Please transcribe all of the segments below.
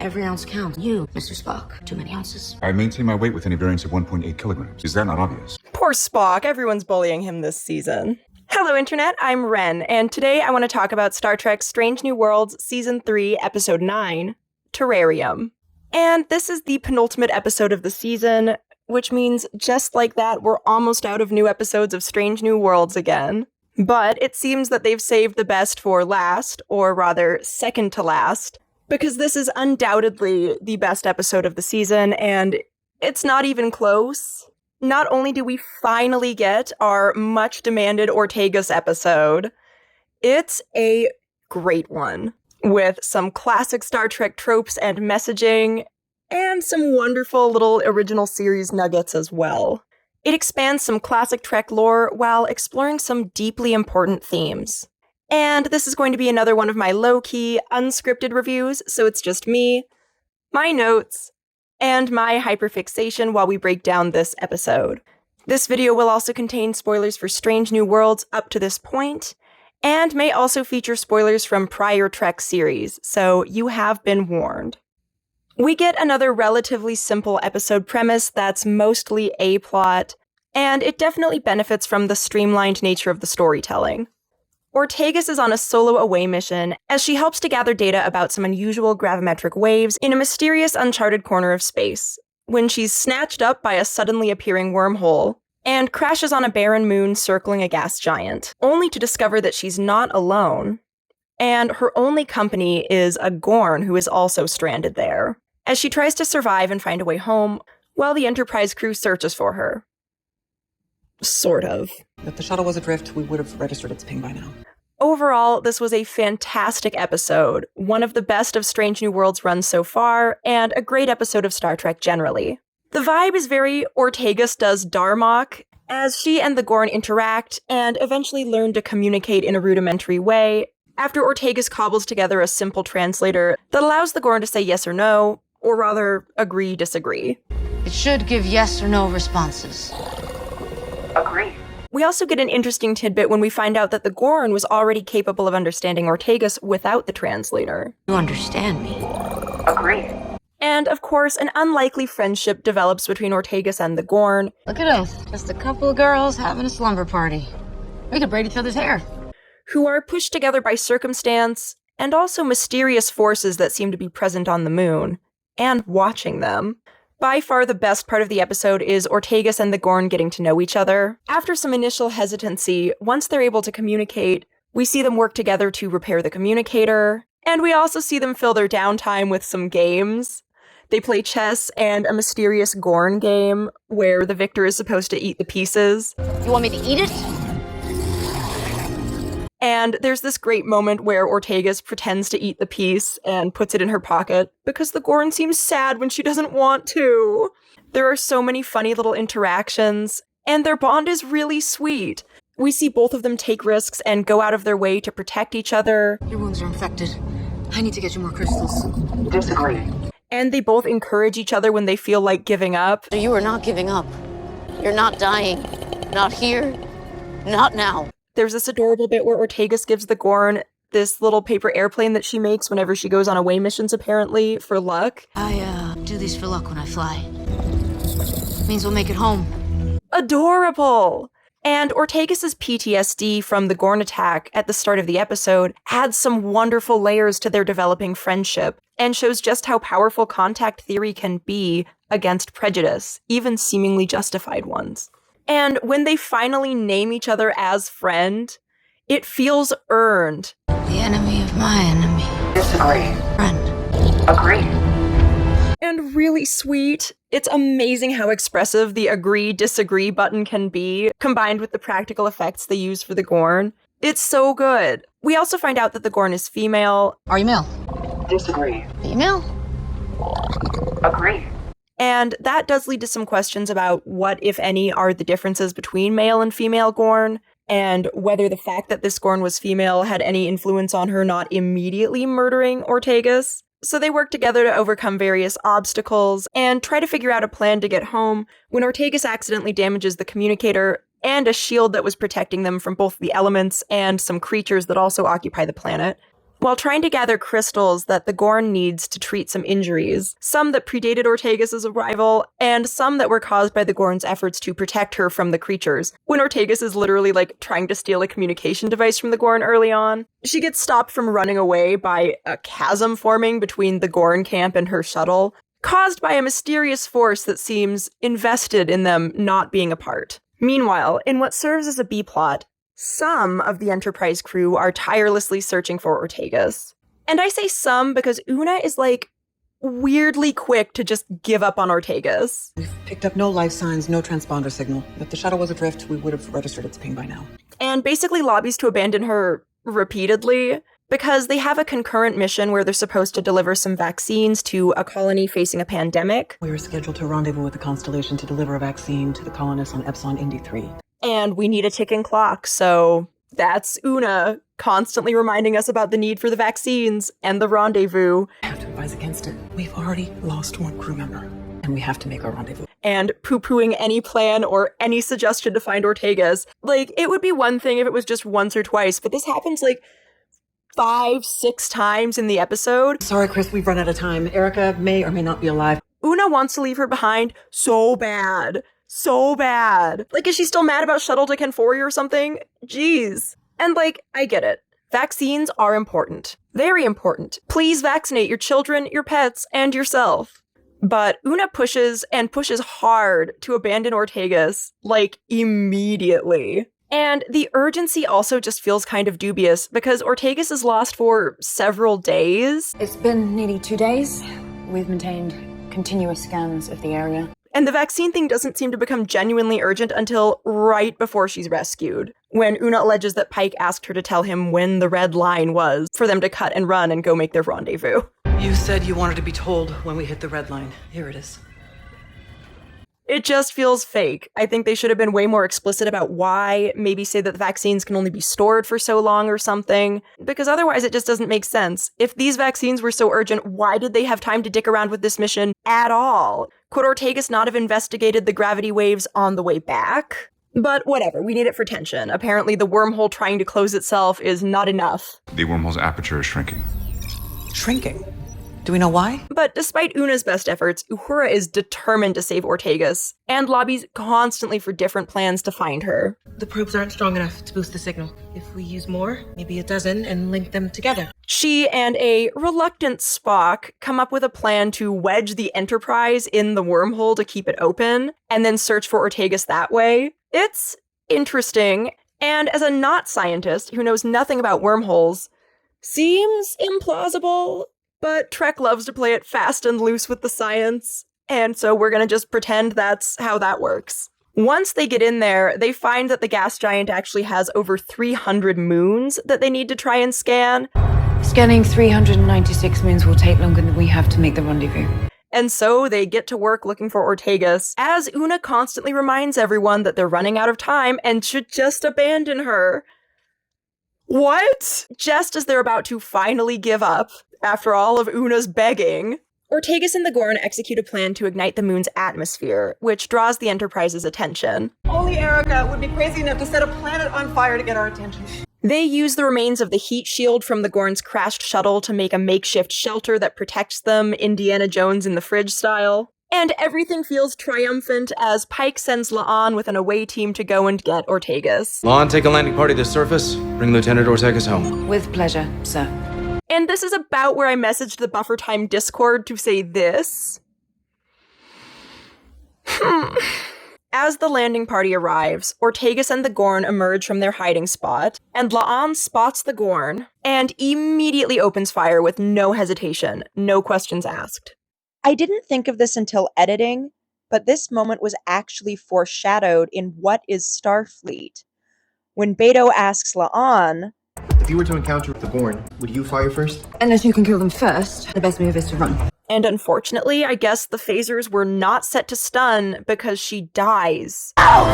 Every ounce counts. You, Mr. Spock, too many ounces. I maintain my weight within a variance of 1.8 kilograms. Is that not obvious? Poor Spock, everyone's bullying him this season. Hello Internet, I'm Ren, and today I want to talk about Star Trek Strange New Worlds Season 3, Episode 9, Terrarium. And this is the penultimate episode of the season, which means just like that, we're almost out of new episodes of Strange New Worlds again. But it seems that they've saved the best for last, or rather, second to last, because this is undoubtedly the best episode of the season, and it's not even close. Not only do we finally get our much-demanded Ortegas episode, it's a great one, with some classic Star Trek tropes and messaging, and some wonderful little original series nuggets as well. It expands some classic Trek lore while exploring some deeply important themes. And this is going to be another one of my low-key, unscripted reviews, so it's just me, my notes, and my hyperfixation while we break down this episode. This video will also contain spoilers for Strange New Worlds up to this point, and may also feature spoilers from prior Trek series, so you have been warned. We get another relatively simple episode premise that's mostly A-plot, and it definitely benefits from the streamlined nature of the storytelling. Ortegas is on a solo away mission as she helps to gather data about some unusual gravimetric waves in a mysterious uncharted corner of space, when she's snatched up by a suddenly appearing wormhole and crashes on a barren moon circling a gas giant, only to discover that she's not alone, and her only company is a Gorn who is also stranded there, as she tries to survive and find a way home while the Enterprise crew searches for her. Sort of. If the shuttle was adrift, we would have registered its ping by now. Overall, this was a fantastic episode, one of the best of Strange New Worlds runs so far, and a great episode of Star Trek generally. The vibe is very Ortegas does Darmok, as she and the Gorn interact and eventually learn to communicate in a rudimentary way, after Ortegas cobbles together a simple translator that allows the Gorn to say yes or no, or rather, agree, disagree. It should give yes or no responses. Agree. We also get an interesting tidbit when we find out that the Gorn was already capable of understanding Ortegas without the translator. You understand me. Agree. And of course, an unlikely friendship develops between Ortegas and the Gorn. Look at us, just a couple of girls having a slumber party. We could braid each other's hair. Who are pushed together by circumstance, and also mysterious forces that seem to be present on the moon, and watching them. By far the best part of the episode is Ortegas and the Gorn getting to know each other. After some initial hesitancy, once they're able to communicate, we see them work together to repair the communicator, and we also see them fill their downtime with some games. They play chess and a mysterious Gorn game, where the victor is supposed to eat the pieces. You want me to eat it? And there's this great moment where Ortegas pretends to eat the piece and puts it in her pocket because the Gorn seems sad when she doesn't want to. There are so many funny little interactions, and their bond is really sweet. We see both of them take risks and go out of their way to protect each other. Your wounds are infected. I need to get you more crystals. Disagree. And they both encourage each other when they feel like giving up. So you are not giving up. You're not dying. Not here. Not now. There's this adorable bit where Ortegas gives the Gorn this little paper airplane that she makes whenever she goes on away missions, apparently, for luck. I, do these for luck when I fly. Means we'll make it home. Adorable! And Ortegas' PTSD from the Gorn attack at the start of the episode adds some wonderful layers to their developing friendship, and shows just how powerful contact theory can be against prejudice, even seemingly justified ones. And when they finally name each other as friend, it feels earned. The enemy of my enemy. Disagree. Friend. Agree. And really sweet. It's amazing how expressive the agree-disagree button can be, combined with the practical effects they use for the Gorn. It's so good. We also find out that the Gorn is female. Are you male? Disagree. Female? Agree. And that does lead to some questions about what, if any, are the differences between male and female Gorn, and whether the fact that this Gorn was female had any influence on her not immediately murdering Ortegas. So they work together to overcome various obstacles and try to figure out a plan to get home when Ortegas accidentally damages the communicator and a shield that was protecting them from both the elements and some creatures that also occupy the planet. while trying to gather crystals that the Gorn needs to treat some injuries, some that predated Ortegas' arrival, and some that were caused by the Gorn's efforts to protect her from the creatures, when Ortegas is literally, trying to steal a communication device from the Gorn early on. She gets stopped from running away by a chasm forming between the Gorn camp and her shuttle, caused by a mysterious force that seems invested in them not being apart. Meanwhile, in what serves as a B-plot, some of the Enterprise crew are tirelessly searching for Ortegas. And I say some because Una is, weirdly quick to just give up on Ortegas. We've picked up no life signs, no transponder signal. If the shuttle was adrift, we would have registered its ping by now. And basically lobbies to abandon her repeatedly, because they have a concurrent mission where they're supposed to deliver some vaccines to a colony facing a pandemic. We were scheduled to rendezvous with the Constellation to deliver a vaccine to the colonists on Epsilon Indy 3. And we need a ticking clock, so that's Una constantly reminding us about the need for the vaccines and the rendezvous. I have to advise against it. We've already lost one crew member, and we have to make our rendezvous. And poo-pooing any plan or any suggestion to find Ortegas. It would be one thing if it was just once or twice, but this happens 5-6 times in the episode. Sorry, Chris, we've run out of time. Erica may or may not be alive. Una wants to leave her behind so bad. So bad. Is she still mad about Shuttle to Kenfori or something? Jeez. And I get it. Vaccines are important. Very important. Please vaccinate your children, your pets, and yourself. But Una pushes and pushes hard to abandon Ortegas, immediately. And the urgency also just feels kind of dubious because Ortegas is lost for several days. It's been nearly 2 days. We've maintained continuous scans of the area. And the vaccine thing doesn't seem to become genuinely urgent until right before she's rescued, when Una alleges that Pike asked her to tell him when the red line was for them to cut and run and go make their rendezvous. You said you wanted to be told when we hit the red line. Here it is. It just feels fake. I think they should have been way more explicit about why, maybe say that the vaccines can only be stored for so long or something, because otherwise it just doesn't make sense. If these vaccines were so urgent, why did they have time to dick around with this mission at all? Could Ortegas not have investigated the gravity waves on the way back? But whatever, we need it for tension. Apparently the wormhole trying to close itself is not enough. The wormhole's aperture is shrinking. Shrinking? Do we know why? But despite Una's best efforts, Uhura is determined to save Ortegas, and lobbies constantly for different plans to find her. The probes aren't strong enough to boost the signal. If we use more, maybe a dozen, and link them together. She and a reluctant Spock come up with a plan to wedge the Enterprise in the wormhole to keep it open, and then search for Ortegas that way. It's interesting, and as a not scientist who knows nothing about wormholes, seems implausible. But Trek loves to play it fast and loose with the science, and so we're gonna just pretend that's how that works. Once they get in there, they find that the gas giant actually has over 300 moons that they need to try and scan. Scanning 396 moons will take longer than we have to make the rendezvous. And so they get to work looking for Ortegas, as Una constantly reminds everyone that they're running out of time and should just abandon her. What? Just as they're about to finally give up, after all of Una's begging, Ortegas and the Gorn execute a plan to ignite the moon's atmosphere, which draws the Enterprise's attention. Only Erica would be crazy enough to set a planet on fire to get our attention. They use the remains of the heat shield from the Gorn's crashed shuttle to make a makeshift shelter that protects them, Indiana Jones in the fridge style. And everything feels triumphant as Pike sends La'an with an away team to go and get Ortegas. La'an, take a landing party to the surface. Bring Lieutenant Ortegas home. With pleasure, sir. And this is about where I messaged the Buffer Time Discord to say this. As the landing party arrives, Ortegas and the Gorn emerge from their hiding spot, and La'an spots the Gorn and immediately opens fire with no hesitation, no questions asked. I didn't think of this until editing, but this moment was actually foreshadowed in What is Starfleet? When Beto asks La'an, if you were to encounter the Gorn, would you fire first? Unless you can kill them first, the best move is to run. And unfortunately, I guess the phasers were not set to stun because she dies. Ow!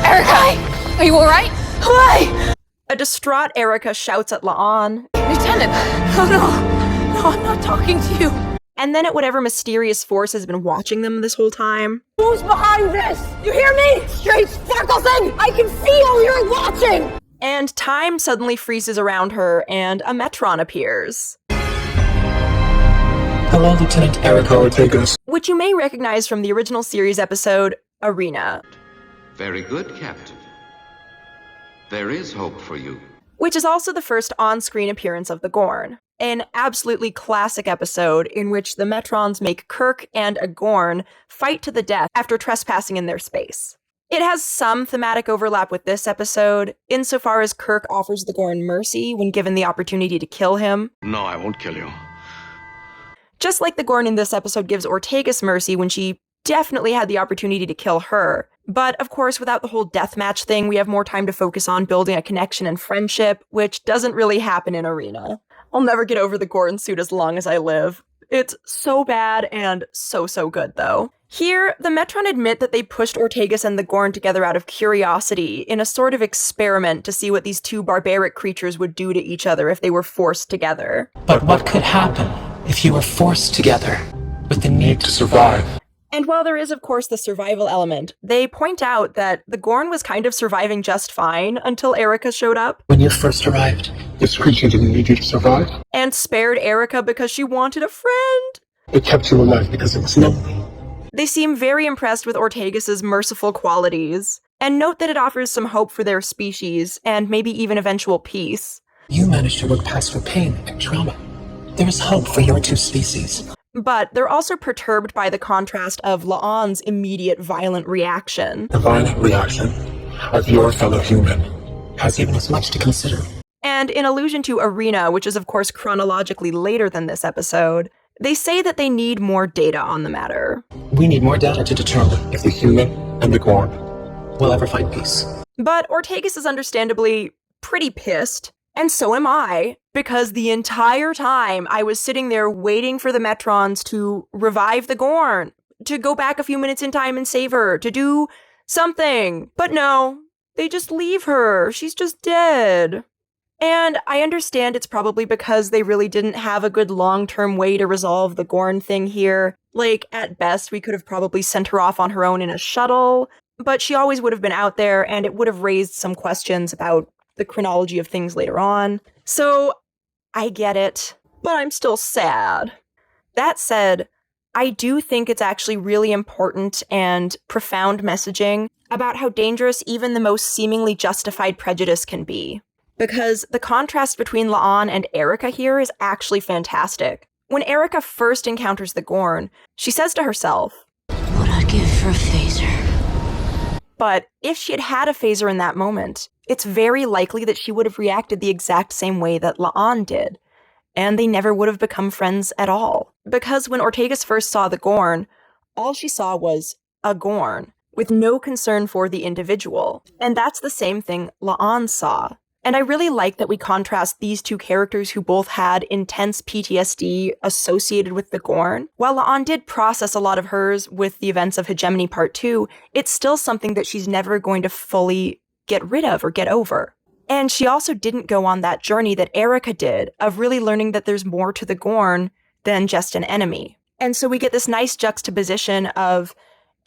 Erica! Are you alright? Why? A distraught Erica shouts at La'an, Lieutenant! Oh no! No, I'm not talking to you! and then at whatever mysterious force has been watching them this whole time. Who's behind this? You hear me? Straight sparkle thing! I can feel you're watching! And time suddenly freezes around her, and a Metron appears. Hello, Lieutenant Erica Ortegas. Which you may recognize from the original series episode, Arena. Very good, Captain. There is hope for you. Which is also the first on-screen appearance of the Gorn. An absolutely classic episode in which the Metrons make Kirk and a Gorn fight to the death after trespassing in their space. It has some thematic overlap with this episode, insofar as Kirk offers the Gorn mercy when given the opportunity to kill him. No, I won't kill you. Just like the Gorn in this episode gives Ortegas mercy when she definitely had the opportunity to kill her. But of course, without the whole deathmatch thing, we have more time to focus on building a connection and friendship, which doesn't really happen in Arena. I'll never get over the Gorn suit as long as I live. It's so bad and so good, though. Here, the Metron admit that they pushed Ortegas and the Gorn together out of curiosity in a sort of experiment to see what these two barbaric creatures would do to each other if they were forced together. But what could happen if you were forced together with the need to survive? And while there is, of course, the survival element, they point out that the Gorn was kind of surviving just fine until Erica showed up. When you first arrived, this creature didn't need you to survive. And spared Erica because she wanted a friend. It kept you alive because it was lonely. They seem very impressed with Ortegas' merciful qualities, and note that it offers some hope for their species, and maybe even eventual peace. You managed to look past your pain and trauma. There is hope for your two species. But they're also perturbed by the contrast of La'an's immediate violent reaction. The violent reaction of your fellow human has even as much to consider. And in allusion to Arena, which is of course chronologically later than this episode, they say that they need more data on the matter. We need more data to determine if the human and the Gorn will ever find peace. But Ortegas is understandably pretty pissed. And so am I, because the entire time I was sitting there waiting for the Metrons to revive the Gorn, to go back a few minutes in time and save her, to do something. But no, they just leave her. She's just dead. And I understand it's probably because they really didn't have a good long-term way to resolve the Gorn thing here. Like, at best, we could have probably sent her off on her own in a shuttle, but she always would have been out there, and it would have raised some questions about the chronology of things later on. So, I get it, but I'm still sad. That said, I do think it's actually really important and profound messaging about how dangerous even the most seemingly justified prejudice can be. Because the contrast between La'an and Erica here is actually fantastic. When Erica first encounters the Gorn, she says to herself, "What I'd give for a phaser." But if she had had a phaser in that moment, it's very likely that she would have reacted the exact same way that La'an did, and they never would have become friends at all. Because when Ortegas first saw the Gorn, all she saw was a Gorn, with no concern for the individual. And that's the same thing La'an saw. And I really like that we contrast these two characters who both had intense PTSD associated with the Gorn. While La'an did process a lot of hers with the events of Hegemony Part 2, it's still something that she's never going to fully get rid of or get over. And she also didn't go on that journey that Erica did of really learning that there's more to the Gorn than just an enemy. And so we get this nice juxtaposition of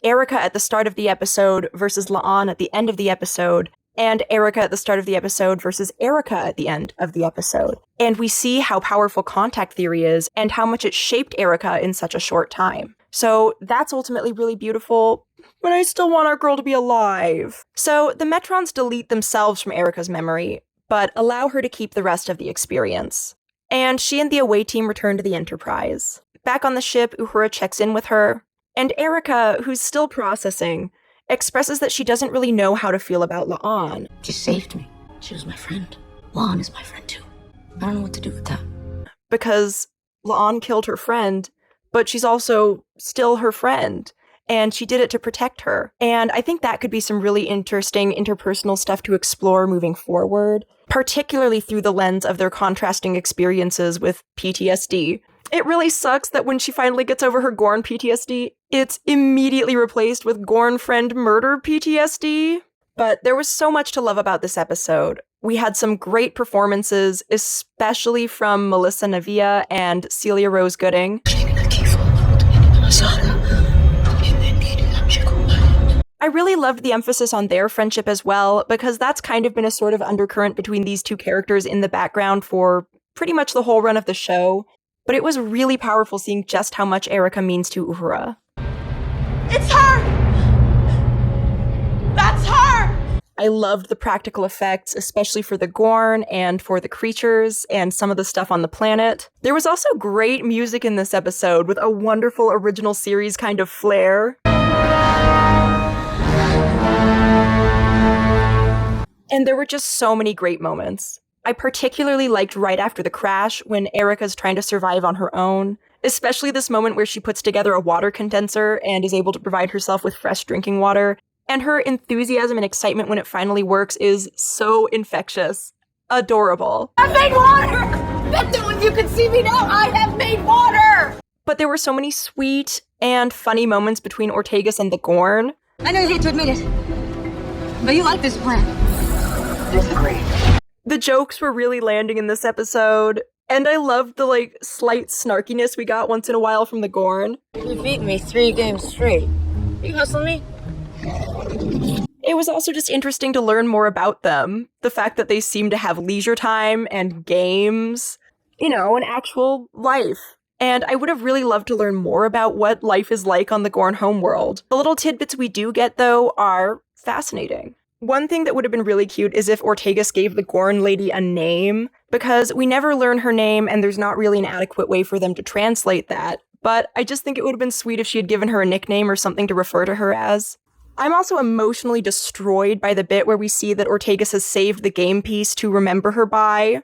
Erica at the start of the episode versus La'an at the end of the episode, and Erica at the start of the episode versus Erica at the end of the episode. And we see how powerful contact theory is and how much it shaped Erica in such a short time. So that's ultimately really beautiful, but I still want our girl to be alive. So the Metrons delete themselves from Erica's memory, but allow her to keep the rest of the experience. And she and the away team return to the Enterprise. Back on the ship, Uhura checks in with her, and Erica, who's still processing, expresses that she doesn't really know how to feel about La'an. She saved me. She was my friend. La'an is my friend too. I don't know what to do with that. Because La'an killed her friend, but she's also still her friend, and she did it to protect her. And I think that could be some really interesting interpersonal stuff to explore moving forward, particularly through the lens of their contrasting experiences with PTSD. It really sucks that when she finally gets over her Gorn PTSD, it's immediately replaced with Gorn friend murder PTSD. But there was so much to love about this episode. We had some great performances, especially from Melissa Navia and Celia Rose Gooding. I I really loved the emphasis on their friendship as well, because that's kind of been a sort of undercurrent between these two characters in the background for pretty much the whole run of the show. But it was really powerful seeing just how much Erica means to Uhura. It's her! That's her! I loved the practical effects, especially for the Gorn and for the creatures and some of the stuff on the planet. There was also great music in this episode with a wonderful original series kind of flair. And there were just so many great moments. I particularly liked right after the crash when Erica's trying to survive on her own, especially this moment where she puts together a water condenser and is able to provide herself with fresh drinking water. And her enthusiasm and excitement when it finally works is so infectious. Adorable. I made water! Metrons, you can see me now! I have made water! But there were so many sweet and funny moments between Ortegas and the Gorn. I know you hate to admit it, but you like this plan. Disagree. The jokes were really landing in this episode, and I loved the, slight snarkiness we got once in a while from the Gorn. You beat me 3 games straight. You hustling me? It was also just interesting to learn more about them. The fact that they seem to have leisure time and games, an actual life. And I would have really loved to learn more about what life is like on the Gorn homeworld. The little tidbits we do get, though, are fascinating. One thing that would have been really cute is if Ortegas gave the Gorn lady a name, because we never learn her name and there's not really an adequate way for them to translate that. But I just think it would have been sweet if she had given her a nickname or something to refer to her as. I'm also emotionally destroyed by the bit where we see that Ortegas has saved the game piece to remember her by.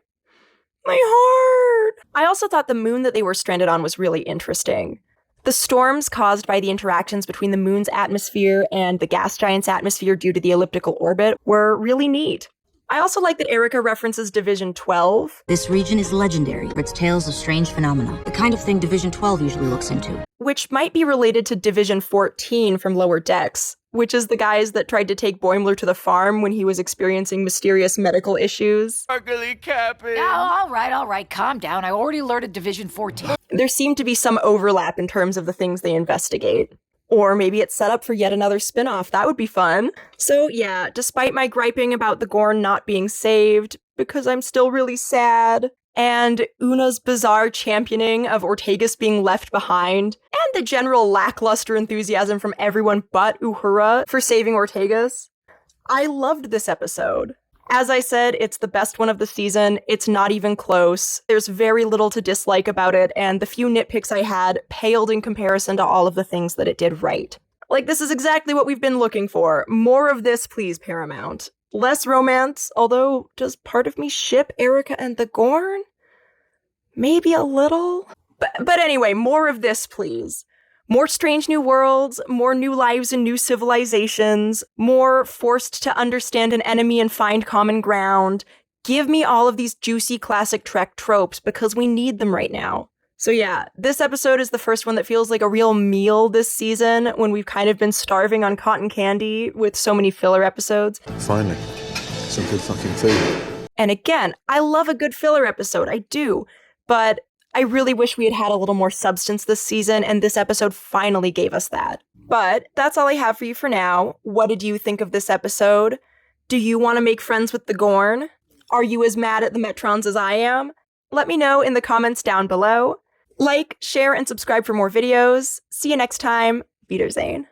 My heart! I also thought the moon that they were stranded on was really interesting. The storms caused by the interactions between the moon's atmosphere and the gas giant's atmosphere due to the elliptical orbit were really neat. I also like that Erica references Division 12. This region is legendary for its tales of strange phenomena, the kind of thing Division 12 usually looks into. Which might be related to Division 14 from Lower Decks, which is the guys that tried to take Boimler to the farm when he was experiencing mysterious medical issues. Ugly Captain! All right, calm down. I already alerted Division 14. There seemed to be some overlap in terms of the things they investigate. Or maybe it's set up for yet another spin-off. That would be fun. So yeah, despite my griping about the Gorn not being saved, because I'm still really sad, and Una's bizarre championing of Ortegas being left behind, and the general lackluster enthusiasm from everyone but Uhura for saving Ortegas, I loved this episode. As I said, it's the best one of the season. It's not even close. There's very little to dislike about it, and the few nitpicks I had paled in comparison to all of the things that it did right. This is exactly what we've been looking for. More of this, please, Paramount. Less romance, although does part of me ship Erica and the Gorn? Maybe a little? But anyway, more of this, please. More strange new worlds, more new lives and new civilizations, more forced to understand an enemy and find common ground. Give me all of these juicy classic Trek tropes because we need them right now. So yeah, this episode is the first one that feels like a real meal this season when we've kind of been starving on cotton candy with so many filler episodes. Finally, some good fucking food. And again, I love a good filler episode, I do, but I really wish we had had a little more substance this season, and this episode finally gave us that. But that's all I have for you for now. What did you think of this episode? Do you want to make friends with the Gorn? Are you as mad at the Metrons as I am? Let me know in the comments down below. Like, share, and subscribe for more videos. See you next time. Wiedersehen.